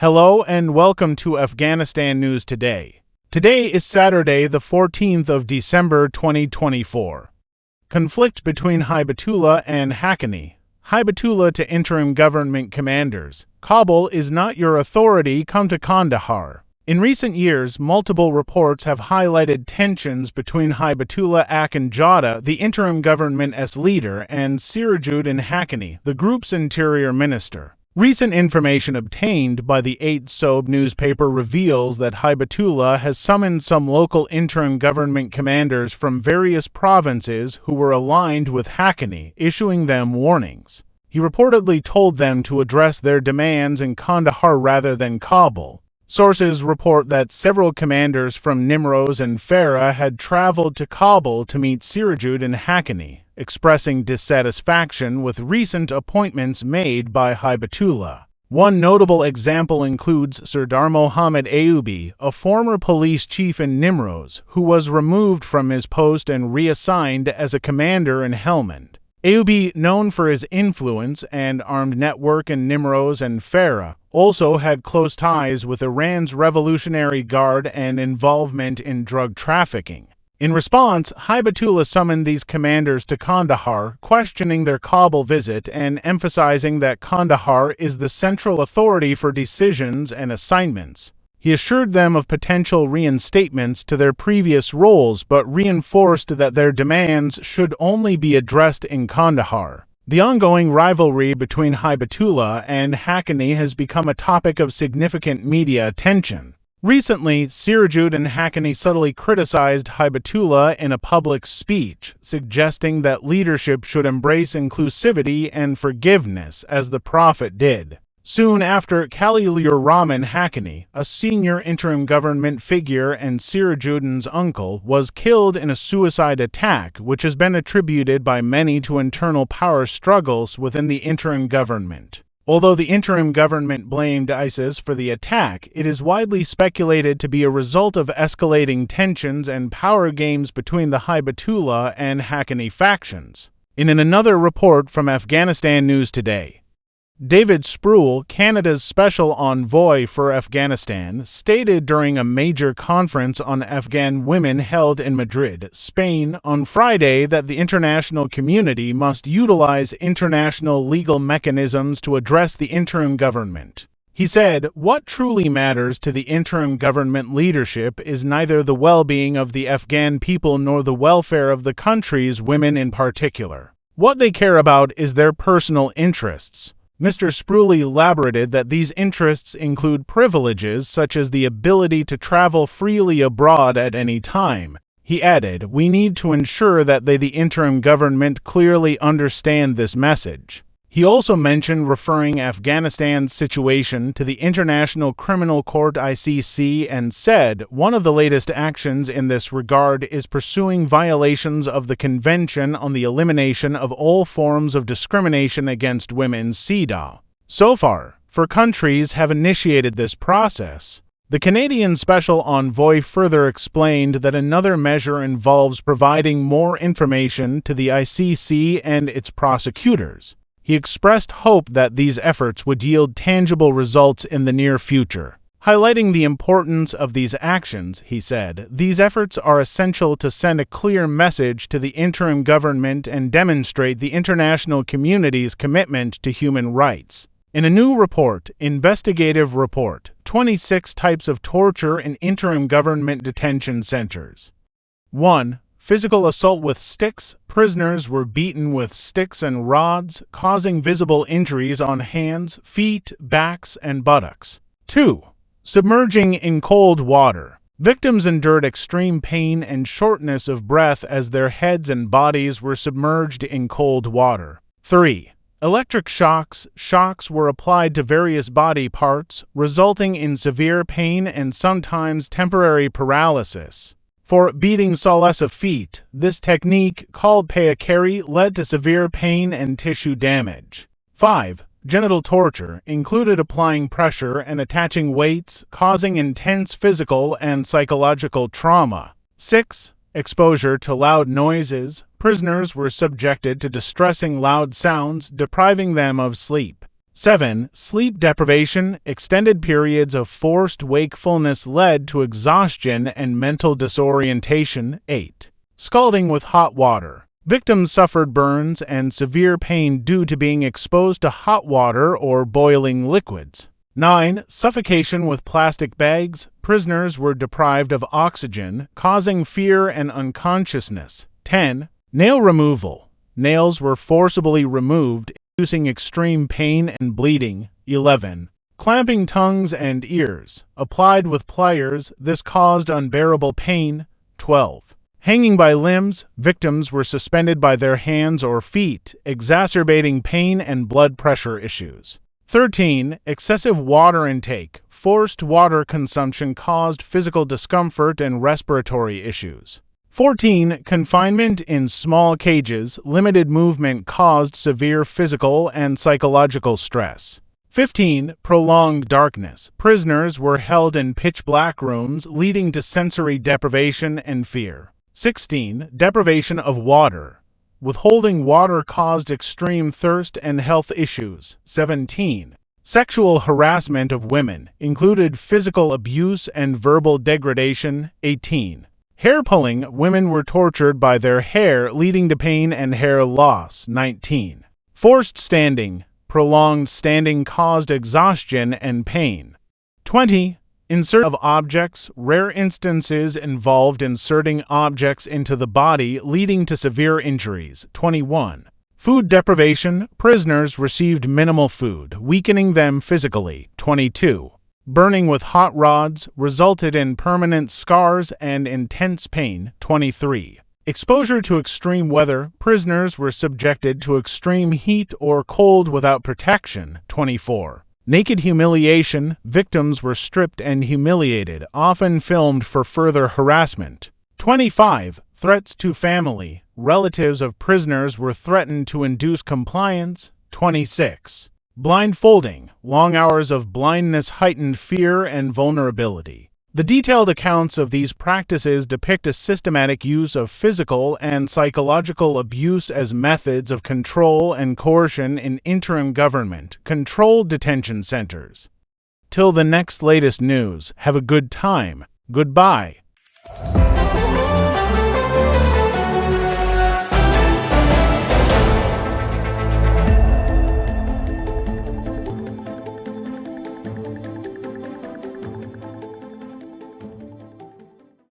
Hello and welcome to Afghanistan News Today. Today is Saturday, the 14th of December 2024. Conflict between Hibatullah and Haqqani. Hibatullah to interim government commanders. Kabul is not your authority, come to Kandahar. In recent years, multiple reports have highlighted tensions between Hibatullah Akhundzada, the interim government's leader, and Sirajuddin Haqqani, the group's interior minister. Recent information obtained by the 8 Sob newspaper reveals that Hibatullah has summoned some local interim government commanders from various provinces who were aligned with Haqqani, issuing them warnings. He reportedly told them to address their demands in Kandahar rather than Kabul. Sources report that several commanders from Nimroz and Farah had traveled to Kabul to meet Sirajuddin Haqqani, expressing dissatisfaction with recent appointments made by Hibatullah. One notable example includes Sardar Mohammad Ayubi, a former police chief in Nimroz, who was removed from his post and reassigned as a commander in Helmand. Ayubi, known for his influence and armed network in Nimroz and Farah, also had close ties with Iran's Revolutionary Guard and involvement in drug trafficking. In response, Hibatullah summoned these commanders to Kandahar, questioning their Kabul visit and emphasizing that Kandahar is the central authority for decisions and assignments. He assured them of potential reinstatements to their previous roles but reinforced that their demands should only be addressed in Kandahar. The ongoing rivalry between Hibatullah and Haqqani has become a topic of significant media attention. Recently, Sirajuddin Haqqani subtly criticized Hibatullah in a public speech, suggesting that leadership should embrace inclusivity and forgiveness as the Prophet did. Soon after, Khalilur Rahman Haqqani, a senior interim government figure and Sirajuddin's uncle, was killed in a suicide attack which has been attributed by many to internal power struggles within the interim government. Although the interim government blamed ISIS for the attack, it is widely speculated to be a result of escalating tensions and power games between the Hibatullah and Haqqani factions. In another report from Afghanistan News Today, David Sproul, Canada's special envoy for Afghanistan, stated during a major conference on Afghan women held in Madrid, Spain, on Friday that the international community must utilize international legal mechanisms to address the interim government. He said, "What truly matters to the interim government leadership is neither the well-being of the Afghan people nor the welfare of the country's women in particular. What they care about is their personal interests." Mr. Sproul elaborated that these interests include privileges such as the ability to travel freely abroad at any time. He added, "We need to ensure that the interim government clearly understand this message." He also mentioned referring Afghanistan's situation to the International Criminal Court (ICC) and said, "One of the latest actions in this regard is pursuing violations of the Convention on the Elimination of All Forms of Discrimination Against Women (CEDAW). So far, 4 countries have initiated this process." The Canadian Special Envoy further explained that another measure involves providing more information to the ICC and its prosecutors. He expressed hope that these efforts would yield tangible results in the near future. Highlighting the importance of these actions, he said, "These efforts are essential to send a clear message to the interim government and demonstrate the international community's commitment to human rights." In a new report, investigative report, 26 types of torture in interim government detention centers. 1. Physical assault with sticks. Prisoners were beaten with sticks and rods, causing visible injuries on hands, feet, backs, and buttocks. 2. Submerging in cold water. Victims endured extreme pain and shortness of breath as their heads and bodies were submerged in cold water. 3. Electric shocks. Shocks were applied to various body parts, resulting in severe pain and sometimes temporary paralysis. 4. Beating Salesa feet. This technique, called payakari, led to severe pain and tissue damage. 5. Genital torture included applying pressure and attaching weights, causing intense physical and psychological trauma. 6. Exposure to loud noises. Prisoners were subjected to distressing loud sounds, depriving them of sleep. 7. Sleep deprivation. Extended periods of forced wakefulness led to exhaustion and mental disorientation. 8. Scalding with hot water. Victims suffered burns and severe pain due to being exposed to hot water or boiling liquids. 9. Suffocation with plastic bags. Prisoners were deprived of oxygen, causing fear and unconsciousness. 10. Nail removal. Nails were forcibly removed, inducing extreme pain and bleeding. 11. Clamping tongues and ears. Applied with pliers, this caused unbearable pain. 12. Hanging by limbs. Victims were suspended by their hands or feet, exacerbating pain and blood pressure issues. 13. Excessive water intake. Forced water consumption caused physical discomfort and respiratory issues. 14. Confinement in small cages. Limited movement caused severe physical and psychological stress. 15. Prolonged darkness. Prisoners were held in pitch-black rooms, leading to sensory deprivation and fear. 16. Deprivation of water. Withholding water caused extreme thirst and health issues. 17. Sexual harassment of women included physical abuse and verbal degradation. 18. Hair pulling. Women were tortured by their hair, leading to pain and hair loss. 19. Forced standing. Prolonged standing caused exhaustion and pain. 20. Insert of objects. Rare instances involved inserting objects into the body, leading to severe injuries. 21. Food deprivation. Prisoners received minimal food, weakening them physically. 22. Burning with hot rods resulted in permanent scars and intense pain. 23. Exposure to extreme weather. Prisoners were subjected to extreme heat or cold without protection. 24. Naked humiliation. Victims were stripped and humiliated, often filmed for further harassment. 25. Threats to family. Relatives of prisoners were threatened to induce compliance. 26. Blindfolding. Long hours of blindness heightened fear and vulnerability. The detailed accounts of these practices depict a systematic use of physical and psychological abuse as methods of control and coercion in interim government-controlled detention centers. Till the next latest news, have a good time. Goodbye.